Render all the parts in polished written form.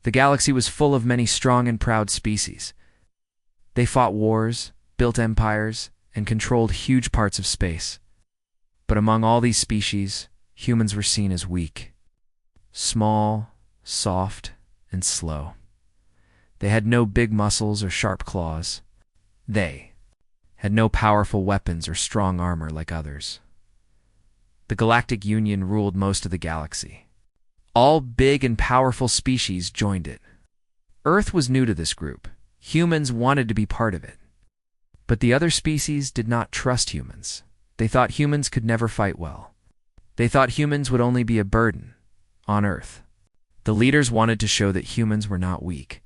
The galaxy was full of many strong and proud species. They fought wars, built empires, and controlled huge parts of space. But among all these species, humans were seen as weak. Small, soft, and slow. They had no big muscles or sharp claws. They had no powerful weapons or strong armor like others. The Galactic Union ruled most of the galaxy. All big and powerful species joined it. Earth was new to this group. Humans wanted to be part of it. But the other species did not trust humans. They thought humans could never fight well. They thought humans would only be a burden on Earth. The leaders wanted to show that humans were not weak.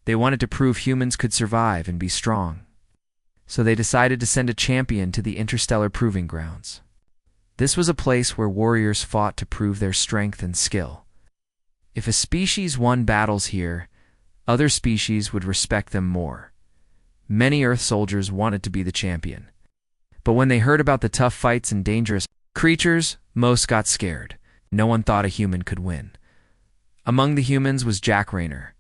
They wanted to prove humans could survive and be strong. So they decided to send a champion to the interstellar proving grounds. This was a place where warriors fought to prove their strength and skill. If a species won battles here, other species would respect them more. Many Earth soldiers wanted to be the champion. But when they heard about the tough fights and dangerous creatures, most got scared. No one thought a human could win. Among the humans was Jack Raynor.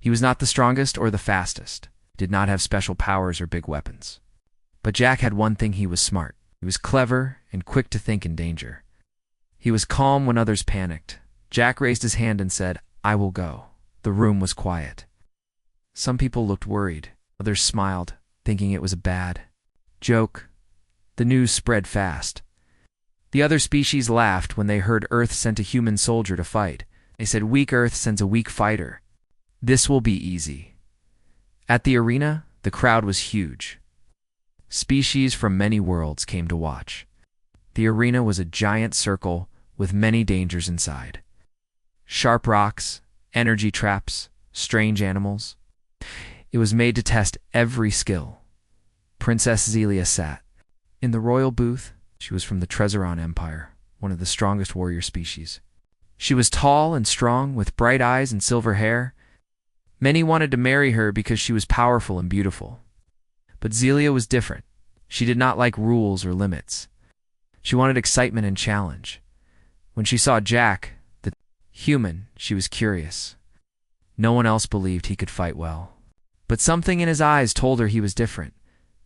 He was not the strongest or the fastest, did not have special powers or big weapons. But Jack had one thing: he was smart. He was clever and quick to think in danger. He was calm when others panicked. Jack raised his hand and said, "I will go." The room was quiet. Some people looked worried. Others smiled, thinking it was a bad joke. The news spread fast. The other species laughed when they heard Earth sent a human soldier to fight. They said, "Weak Earth sends a weak fighter. This will be easy." At the arena, the crowd was huge. Species from many worlds came to watch. The arena was a giant circle with many dangers inside. Sharp rocks, energy traps, strange animals. It was made to test every skill. Princess Zelia sat in the royal booth. She was from the Trezoron Empire, one of the strongest warrior species. She was tall and strong, with bright eyes and silver hair. Many wanted to marry her because she was powerful and beautiful. But Zelia was different. She did not like rules or limits. She wanted excitement and challenge. When she saw Jack, the human, she was curious. No one else believed he could fight well. But something in his eyes told her he was different.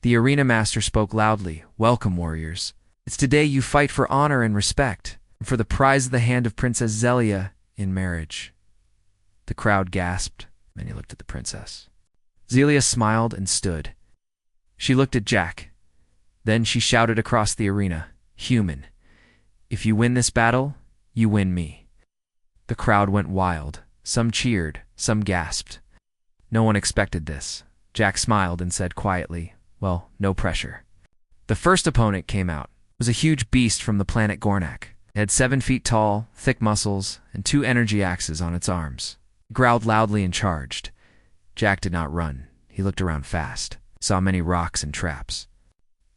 The arena master spoke loudly, "Welcome, warriors. It's today you fight for honor and respect, and for the prize of the hand of Princess Zelia in marriage." The crowd gasped. Many looked at the princess. Zelia smiled and stood. She looked at Jack. Then she shouted across the arena, "Human, if you win this battle, you win me." The crowd went wild. Some cheered, some gasped. No one expected this. Jack smiled and said quietly, "Well, no pressure." The first opponent came out. It was a huge beast from the planet Gornak. It had 7 feet tall, thick muscles, and 2 energy axes on its arms. It growled loudly and charged. Jack did not run. He looked around fast, saw many rocks and traps.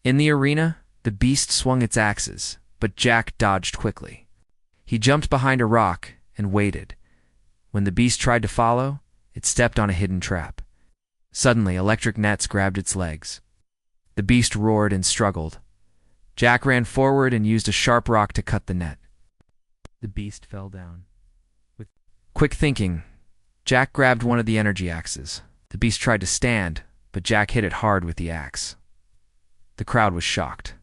In the arena, the beast swung its axes, but Jack dodged quickly. He jumped behind a rock and waited. When the beast tried to follow, it stepped on a hidden trap. Suddenly, electric nets grabbed its legs. The beast roared and struggled. Jack ran forward and used a sharp rock to cut the net. The beast fell down. With quick thinking, Jack grabbed one of the energy axes. The beast tried to stand, but Jack hit it hard with the axe. The crowd was shocked.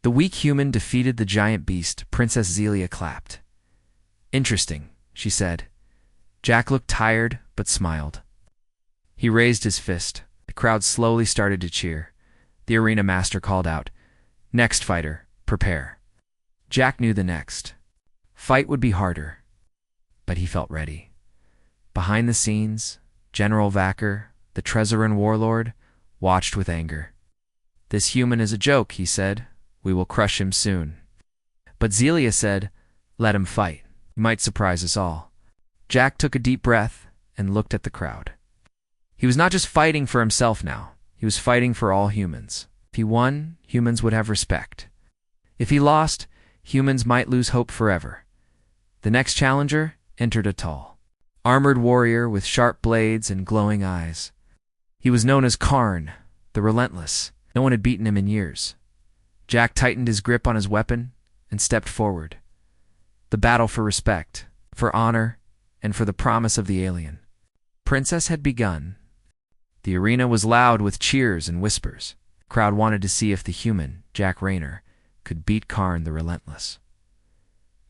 The weak human defeated the giant beast. Princess Zelia clapped. "Interesting," she said. Jack looked tired, but smiled. He raised his fist. The crowd slowly started to cheer. The arena master called out, "Next fighter, prepare." Jack knew the next fight would be harder, but he felt ready. Behind the scenes, General Vacker, the Trezoran warlord, watched with anger. "This human is a joke," he said. "We will crush him soon." But Zelia said, "Let him fight. He might surprise us all." Jack took a deep breath and looked at the crowd. He was not just fighting for himself now. He was fighting for all humans. If he won, humans would have respect. If he lost, humans might lose hope forever. The next challenger entered a tall, armored warrior with sharp blades and glowing eyes. He was known as Karn, the Relentless. No one had beaten him in years. Jack tightened his grip on his weapon and stepped forward. The battle for respect, for honor, and for the promise of the alien. Princess had begun. The arena was loud with cheers and whispers. The crowd wanted to see if the human, Jack Raynor, could beat Karn the Relentless.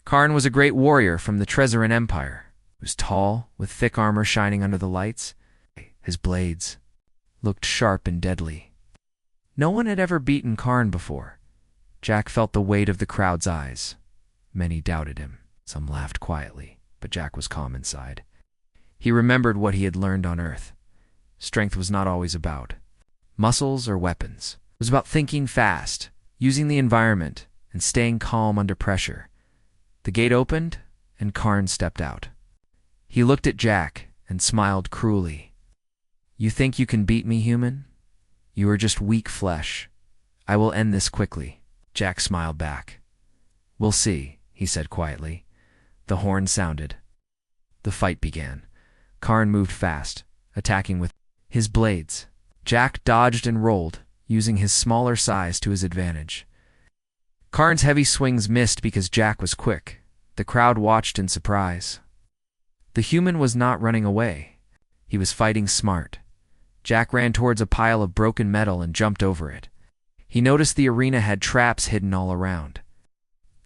Karn was a great warrior from the Trezoran Empire. He was tall, with thick armor shining under the lights. His blades looked sharp and deadly. No one had ever beaten Karn before. Jack felt the weight of the crowd's eyes. Many doubted him. Some laughed quietly, but Jack was calm inside. He remembered what he had learned on Earth. Strength was not always about muscles or weapons. It was about thinking fast, using the environment, and staying calm under pressure. The gate opened, and Karn stepped out. He looked at Jack and smiled cruelly. "You think you can beat me, human? You are just weak flesh. I will end this quickly." Jack smiled back. "We'll see," he said quietly. The horn sounded. The fight began. Karn moved fast, attacking with his blades. Jack dodged and rolled, using his smaller size to his advantage. Karn's heavy swings missed because Jack was quick. The crowd watched in surprise. The human was not running away. He was fighting smart. Jack ran towards a pile of broken metal and jumped over it. He noticed the arena had traps hidden all around.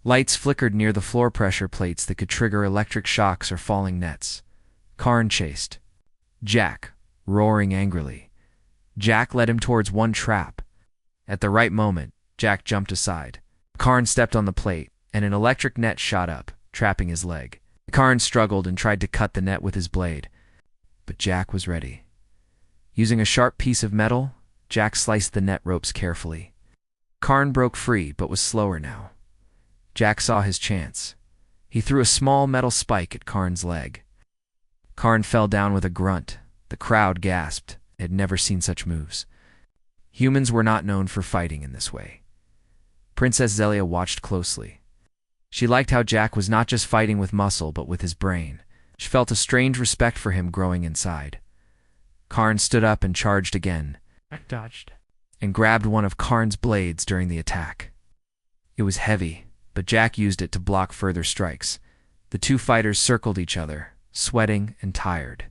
Lights flickered near the floor pressure plates that could trigger electric shocks or falling nets. Karn chased Jack, roaring angrily. Jack led him towards one trap. At the right moment, Jack jumped aside. Karn stepped on the plate, and an electric net shot up, trapping his leg. Karn struggled and tried to cut the net with his blade, but Jack was ready. Using a sharp piece of metal, Jack sliced the net ropes carefully. Karn broke free, but was slower now. Jack saw his chance. He threw a small metal spike at Karn's leg. Karn fell down with a grunt. The crowd gasped. They had never seen such moves. Humans were not known for fighting in this way. Princess Zelia watched closely. She liked how Jack was not just fighting with muscle, but with his brain. She felt a strange respect for him growing inside. Karn stood up and charged again. Jack dodged and grabbed one of Karn's blades during the attack. It was heavy, but Jack used it to block further strikes. The two fighters circled each other, sweating and tired.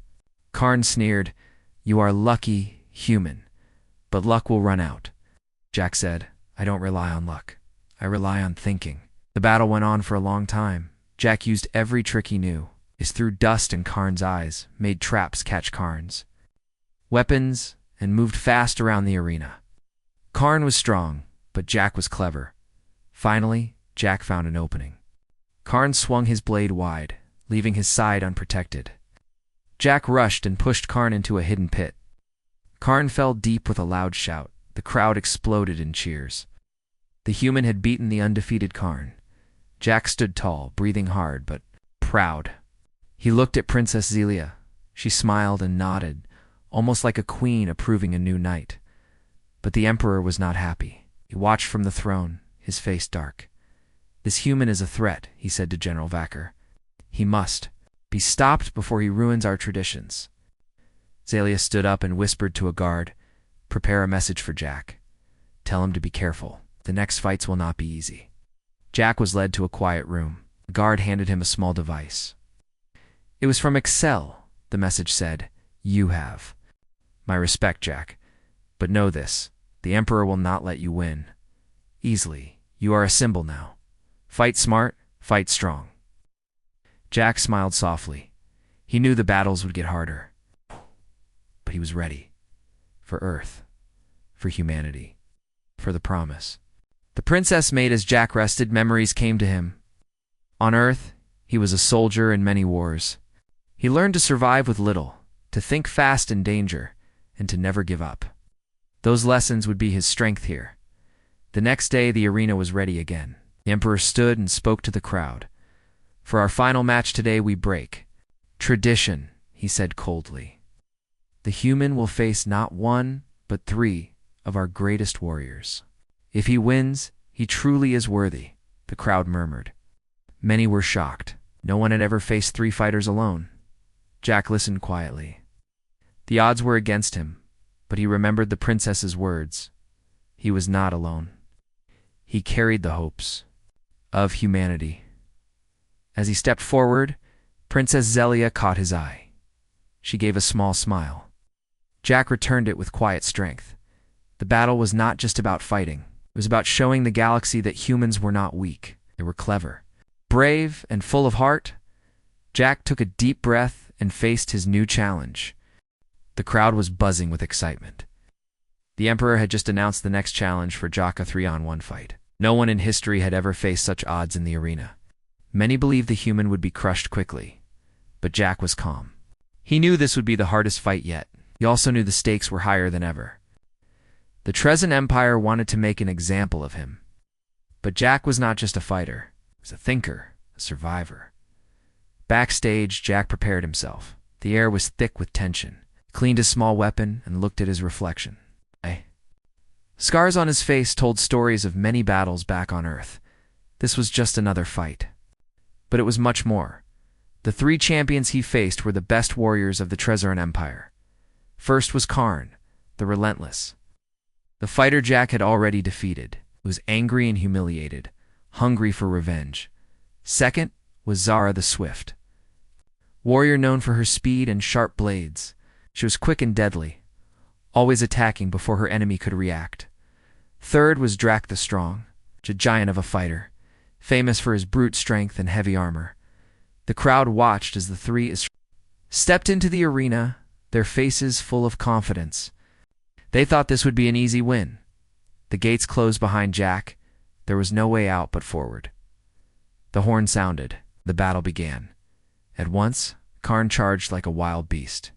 Karn sneered, "You are lucky, human, but luck will run out." Jack said, "I don't rely on luck. I rely on thinking." The battle went on for a long time. Jack used every trick he knew. He threw dust in Karn's eyes, made traps catch Karn's weapons, and moved fast around the arena. Karn was strong, but Jack was clever. Finally, Jack found an opening. Karn swung his blade wide, leaving his side unprotected. Jack rushed and pushed Karn into a hidden pit. Karn fell deep with a loud shout. The crowd exploded in cheers. The human had beaten the undefeated Karn. Jack stood tall, breathing hard, but proud. He looked at Princess Zelia. She smiled and nodded, almost like a queen approving a new knight. But the emperor was not happy. He watched from the throne, his face dark. "This human is a threat," he said to General Vacker. "He must be stopped before he ruins our traditions." Zelia stood up and whispered to a guard, "Prepare a message for Jack. Tell him to be careful. The next fights will not be easy." Jack was led to a quiet room. The guard handed him a small device. It was from Excel. The message said, "You have my respect, Jack. But know this, the Emperor will not let you win easily. You are a symbol now. Fight smart, fight strong." Jack smiled softly. He knew the battles would get harder. But he was ready. For Earth. For humanity. For the promise. The princess made as Jack rested, memories came to him. On Earth, he was a soldier in many wars. He learned to survive with little, to think fast in danger, and to never give up. Those lessons would be his strength here. The next day, the arena was ready again. The Emperor stood and spoke to the crowd. "For our final match today, we break tradition," he said coldly. "The human will face not one, but 3 of our greatest warriors. If he wins, he truly is worthy," the crowd murmured. Many were shocked. No one had ever faced 3 fighters alone. Jack listened quietly. The odds were against him, but he remembered the princess's words. He was not alone. He carried the hopes of humanity. As he stepped forward, Princess Zelia caught his eye. She gave a small smile. Jack returned it with quiet strength. The battle was not just about fighting. It was about showing the galaxy that humans were not weak. They were clever. Brave and full of heart, Jack took a deep breath and faced his new challenge. The crowd was buzzing with excitement. The Emperor had just announced the next challenge for Jack, a 3-on-1 fight. No one in history had ever faced such odds in the arena. Many believed the human would be crushed quickly, but Jack was calm. He knew this would be the hardest fight yet. He also knew the stakes were higher than ever. The Trezan Empire wanted to make an example of him. But Jack was not just a fighter. He was a thinker, a survivor. Backstage, Jack prepared himself. The air was thick with tension. He cleaned his small weapon and looked at his reflection. Scars on his face told stories of many battles back on Earth. This was just another fight. But it was much more. The 3 champions he faced were the best warriors of the Trezan Empire. First was Karn, the relentless. The fighter Jack had already defeated. He was angry and humiliated, hungry for revenge. Second was Zara the Swift, warrior known for her speed and sharp blades. She was quick and deadly, always attacking before her enemy could react. Third was Drac the Strong, a giant of a fighter, famous for his brute strength and heavy armor. The crowd watched as the 3 stepped into the arena, their faces full of confidence. They thought this would be an easy win. The gates closed behind Jack. There was no way out but forward. The horn sounded. The battle began. At once, Karn charged like a wild beast.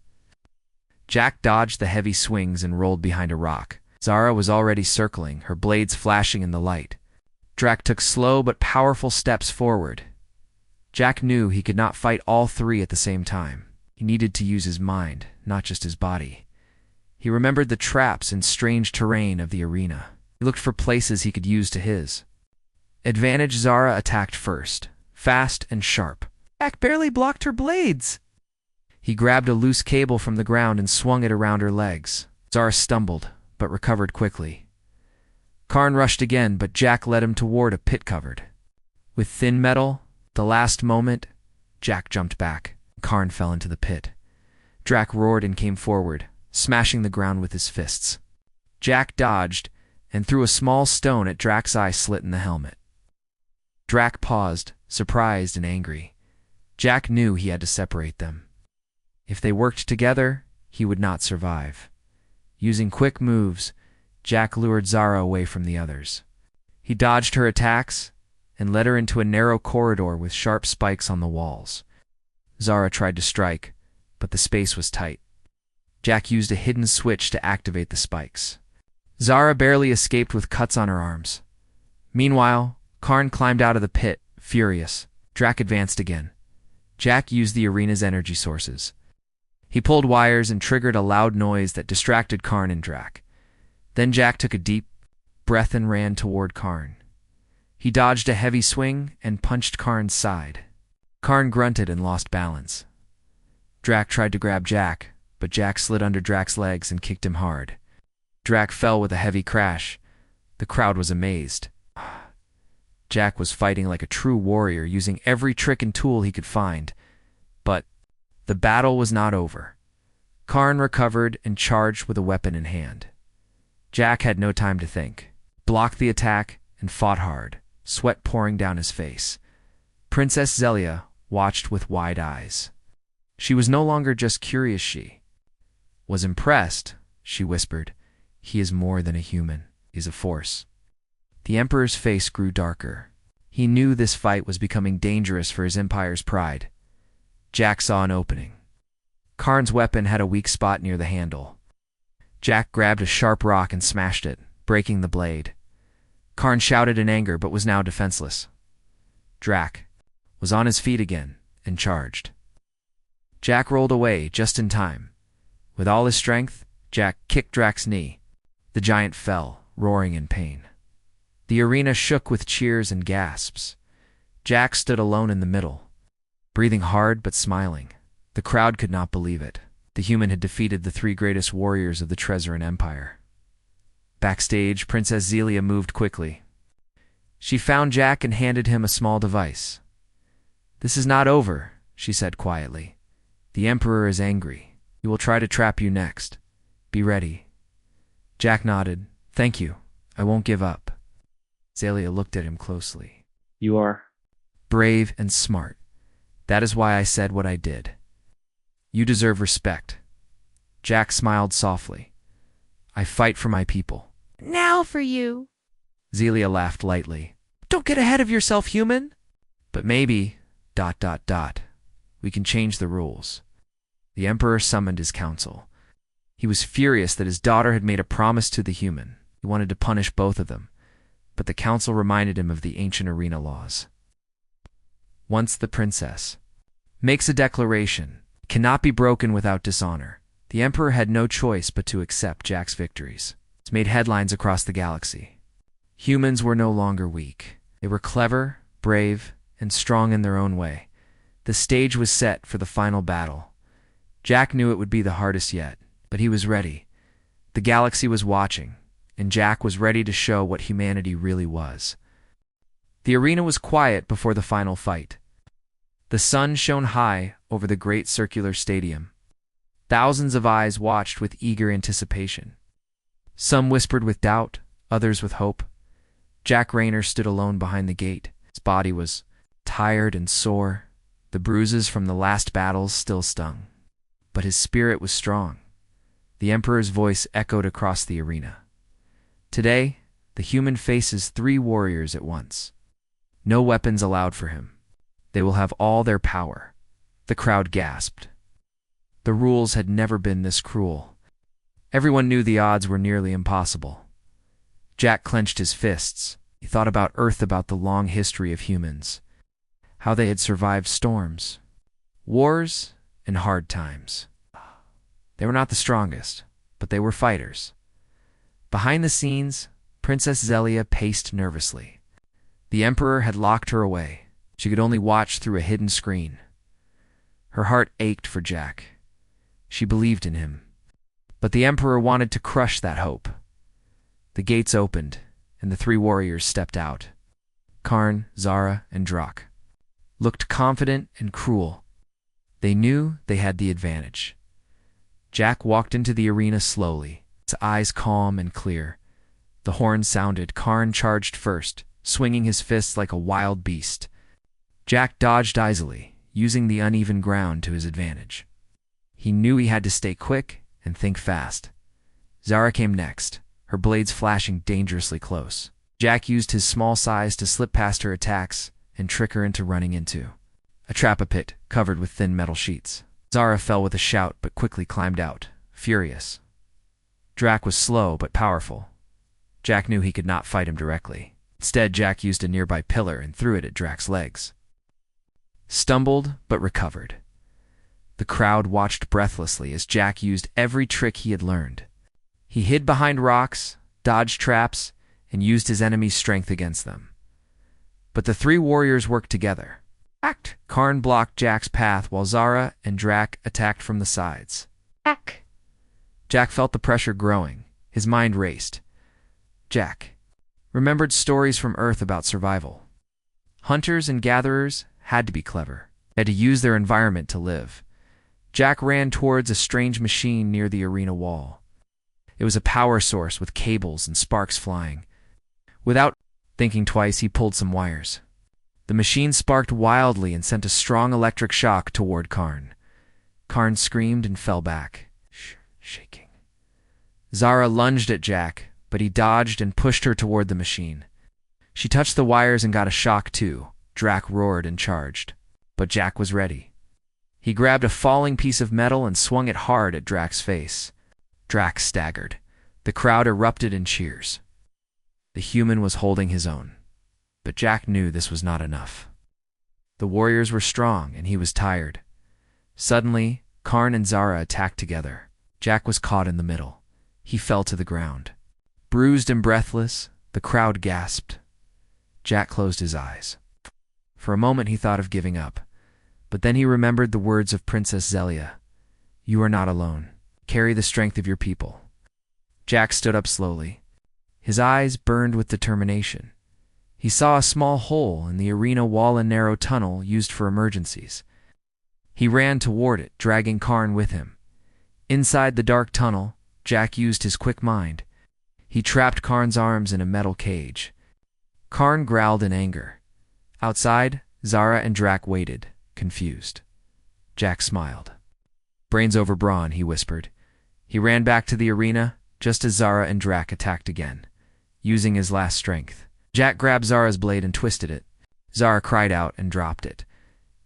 Jack dodged the heavy swings and rolled behind a rock. Zara was already circling, her blades flashing in the light. Drac took slow but powerful steps forward. Jack knew he could not fight all 3 at the same time. He needed to use his mind, not just his body. He remembered the traps and strange terrain of the arena. He looked for places he could use to his advantage. Zara attacked first, fast and sharp. Jack barely blocked her blades. He grabbed a loose cable from the ground and swung it around her legs. Zara stumbled, but recovered quickly. Karn rushed again, but Jack led him toward a pit covered with thin metal. The last moment, Jack jumped back. Karn fell into the pit. Drac roared and came forward, smashing the ground with his fists. Jack dodged and threw a small stone at Drac's eye slit in the helmet. Drac paused, surprised and angry. Jack knew he had to separate them. If they worked together, he would not survive. Using quick moves, Jack lured Zara away from the others. He dodged her attacks and led her into a narrow corridor with sharp spikes on the walls. Zara tried to strike, but the space was tight. Jack used a hidden switch to activate the spikes. Zara barely escaped with cuts on her arms. Meanwhile, Karn climbed out of the pit, furious. Drac advanced again. Jack used the arena's energy sources. He pulled wires and triggered a loud noise that distracted Karn and Drac. Then Jack took a deep breath and ran toward Karn. He dodged a heavy swing and punched Karn's side. Karn grunted and lost balance. Drac tried to grab Jack, but Jack slid under Drac's legs and kicked him hard. Drac fell with a heavy crash. The crowd was amazed. Jack was fighting like a true warrior, using every trick and tool he could find. But the battle was not over. Karn recovered and charged with a weapon in hand. Jack had no time to think. Blocked the attack and fought hard, sweat pouring down his face. Princess Zelia watched with wide eyes. She was no longer just curious, she was impressed. She whispered, "He is more than a human. He's a force." The Emperor's face grew darker. He knew this fight was becoming dangerous for his empire's pride. Jack saw an opening. Karn's weapon had a weak spot near the handle. Jack grabbed a sharp rock and smashed it, breaking the blade. Karn shouted in anger but was now defenseless. Drac was on his feet again and charged. Jack rolled away just in time. With all his strength, Jack kicked Drac's knee. The giant fell, roaring in pain. The arena shook with cheers and gasps. Jack stood alone in the middle, breathing hard but smiling. The crowd could not believe it. The human had defeated the 3 greatest warriors of the Trezan Empire. Backstage, Princess Zelia moved quickly. She found Jack and handed him a small device. "This is not over," she said quietly. The Emperor is angry. He will try to trap you next. Be ready. Jack nodded. Thank you. I won't give up. Zelia looked at him closely. You are Brave and smart. That is why I said what I did. You deserve respect. Jack smiled softly. I fight for my people. Now for you. Zelia laughed lightly. Don't get ahead of yourself, human. But maybe, ... we can change the rules. The Emperor summoned his council. He was furious that his daughter had made a promise to the human. He wanted to punish both of them, but the council reminded him of the ancient arena laws. Once the princess makes a declaration, it cannot be broken without dishonor. The Emperor had no choice but to accept Jack's victories. It made headlines across the galaxy. Humans were no longer weak. They were clever, brave, and strong in their own way. The stage was set for the final battle. Jack knew it would be the hardest yet, but he was ready. The galaxy was watching, and Jack was ready to show what humanity really was. The arena was quiet before the final fight. The sun shone high over the great circular stadium. Thousands of eyes watched with eager anticipation. Some whispered with doubt, others with hope. Jack Rayner stood alone behind the gate. His body was tired and sore. The bruises from the last battles still stung. But his spirit was strong. The Emperor's voice echoed across the arena. Today, the human faces 3 warriors at once. No weapons allowed for him. They will have all their power. The crowd gasped. The rules had never been this cruel. Everyone knew the odds were nearly impossible. Jack clenched his fists. He thought about Earth, about the long history of humans, how they had survived storms, wars, and hard times. They were not the strongest, but they were fighters. Behind the scenes, Princess Zelia paced nervously. The Emperor had locked her away. She could only watch through a hidden screen. Her heart ached for Jack. She believed in him. But the Emperor wanted to crush that hope. The gates opened, and the 3 warriors stepped out. Karn, Zara, and Drak looked confident and cruel. They knew they had the advantage. Jack walked into the arena slowly, his eyes calm and clear. The horn sounded. Karn charged first, swinging his fists like a wild beast. Jack dodged easily, using the uneven ground to his advantage. He knew he had to stay quick and think fast. Zara came next, her blades flashing dangerously close. Jack used his small size to slip past her attacks and trick her into running into a trap-a-pit covered with thin metal sheets. Zara fell with a shout but quickly climbed out, furious. Drak was slow but powerful. Jack knew he could not fight him directly. Instead, Jack used a nearby pillar and threw it at Drak's legs. Stumbled but recovered. The crowd watched breathlessly as Jack used every trick he had learned. He hid behind rocks, dodged traps, and used his enemy's strength against them. But the 3 warriors worked together. Karn blocked Jack's path while Zara and Drak attacked from the sides. Jack felt the pressure growing. His mind raced. Jack remembered stories from Earth about survival. Hunters and gatherers had to be clever, had to use their environment to live. Jack ran towards a strange machine near the arena wall. It was a power source with cables and sparks flying. Without thinking twice, he pulled some wires. The machine sparked wildly and sent a strong electric shock toward Karn. Karn screamed and fell back, shaking. Zara lunged at Jack, but he dodged and pushed her toward the machine. She touched the wires and got a shock too. Drak roared and charged. But Jack was ready. He grabbed a falling piece of metal and swung it hard at Drak's face. Drak staggered. The crowd erupted in cheers. The human was holding his own. But Jack knew this was not enough. The warriors were strong, and he was tired. Suddenly, Karn and Zara attacked together. Jack was caught in the middle. He fell to the ground. Bruised and breathless, the crowd gasped. Jack closed his eyes. For a moment he thought of giving up, but then he remembered the words of Princess Zelia. You are not alone. Carry the strength of your people. Jack stood up slowly. His eyes burned with determination. He saw a small hole in the arena wall, a narrow tunnel used for emergencies. He ran toward it, dragging Karn with him. Inside the dark tunnel, Jack used his quick mind. He trapped Karn's arms in a metal cage. Karn growled in anger. Outside, Zara and Drac waited, confused. Jack smiled. "Brains over brawn," he whispered. He ran back to the arena, just as Zara and Drac attacked again, using his last strength. Jack grabbed Zara's blade and twisted it. Zara cried out and dropped it.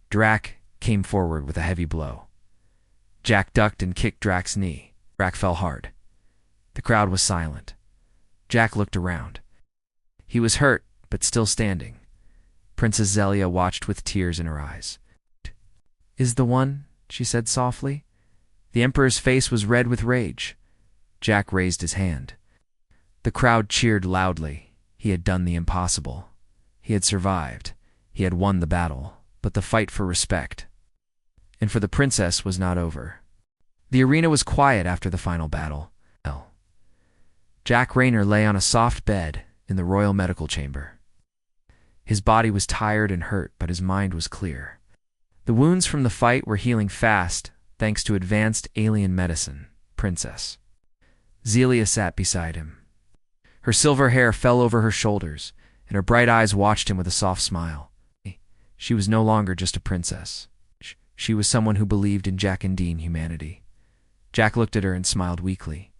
Drac came forward with a heavy blow. Jack ducked and kicked Drac's knee. Drac fell hard. The crowd was silent. Jack looked around. He was hurt, but still standing. Princess Zelia watched with tears in her eyes. "Is the one?" she said softly. The Emperor's face was red with rage. Jack raised his hand. The crowd cheered loudly. He had done the impossible. He had survived. He had won the battle, but the fight for respect and for the princess was not over. The arena was quiet after the final battle. Jack Raynor lay on a soft bed in the royal medical chamber. His body was tired and hurt, but his mind was clear. The wounds from the fight were healing fast, thanks to advanced alien medicine. Princess Zelia sat beside him. Her silver hair fell over her shoulders, and her bright eyes watched him with a soft smile. She was no longer just a princess. She was someone who believed in Jack and Dean humanity. Jack looked at her and smiled weakly.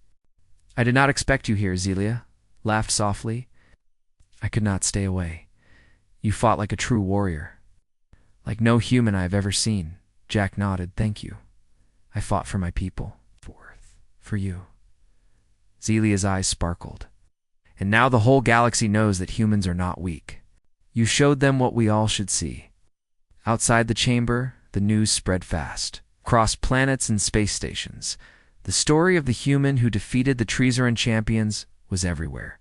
"I did not expect you here," Zelia laughed softly. "I could not stay away. You fought like a true warrior. Like no human I have ever seen." Jack nodded. "Thank you. I fought for my people. For you." Zelia's eyes sparkled. "And now the whole galaxy knows that humans are not weak. You showed them what we all should see." Outside the chamber, the news spread fast. Across planets and space stations, the story of the human who defeated the Trezoran champions was everywhere.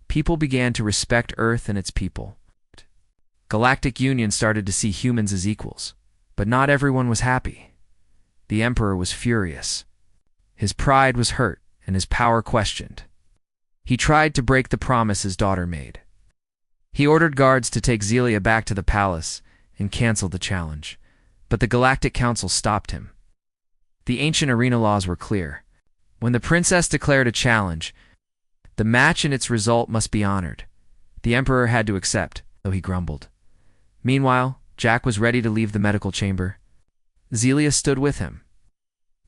People began to respect Earth and its people. Galactic Union started to see humans as equals, but not everyone was happy. The Emperor was furious. His pride was hurt and his power questioned. He tried to break the promise his daughter made. He ordered guards to take Zelia back to the palace and cancel the challenge, but the Galactic Council stopped him. The ancient arena laws were clear. When the princess declared a challenge, the match and its result must be honored. The Emperor had to accept, though he grumbled. Meanwhile, Jack was ready to leave the medical chamber. Zelia stood with him.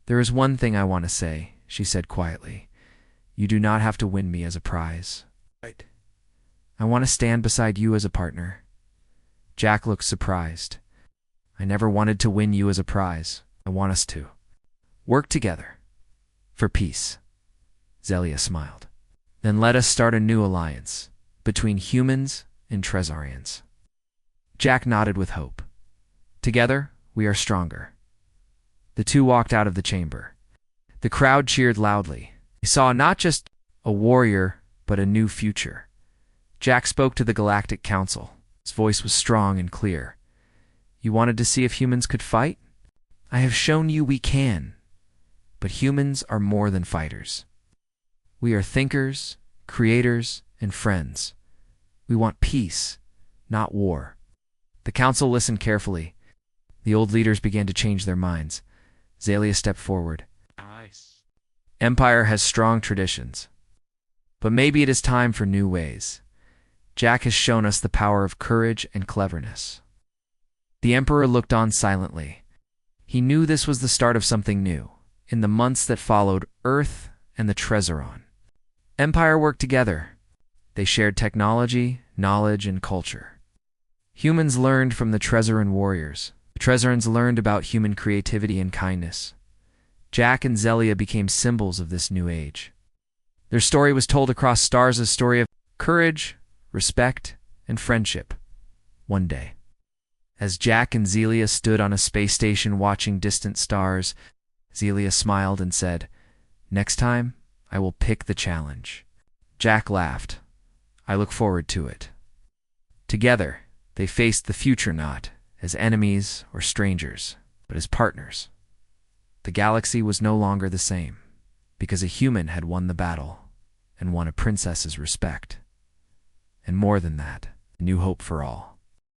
"There is one thing I want to say," she said quietly. "You do not have to win me as a prize. I want to stand beside you as a partner." Jack looked surprised. "I never wanted to win you as a prize. I want us to work together for peace." Zelia smiled. "Then let us start a new alliance between humans and Trezorians." Jack nodded with hope. "Together, we are stronger." The two walked out of the chamber. The crowd cheered loudly. They saw not just a warrior, but a new future. Jack spoke to the Galactic Council. His voice was strong and clear. "You wanted to see if humans could fight? I have shown you we can. But humans are more than fighters. We are thinkers, creators, and friends. We want peace, not war." The council listened carefully. The old leaders began to change their minds. Zelia stepped forward. Nice. "Empire has strong traditions, but maybe it is time for new ways. Jack has shown us the power of courage and cleverness." The Emperor looked on silently. He knew this was the start of something new. In the months that followed, Earth and the Trezoran Empire worked together. They shared technology, knowledge, and culture. Humans learned from the Trezoran warriors. The Trezorans learned about human creativity and kindness. Jack and Zelia became symbols of this new age. Their story was told across stars, a story of courage, respect, and friendship. One day, as Jack and Zelia stood on a space station watching distant stars, Zelia smiled and said, "Next time, I will pick the challenge." Jack laughed. "I look forward to it." Together, they faced the future not as enemies or strangers, but as partners. The galaxy was no longer the same, because a human had won the battle and won a princess's respect. And more than that, a new hope for all.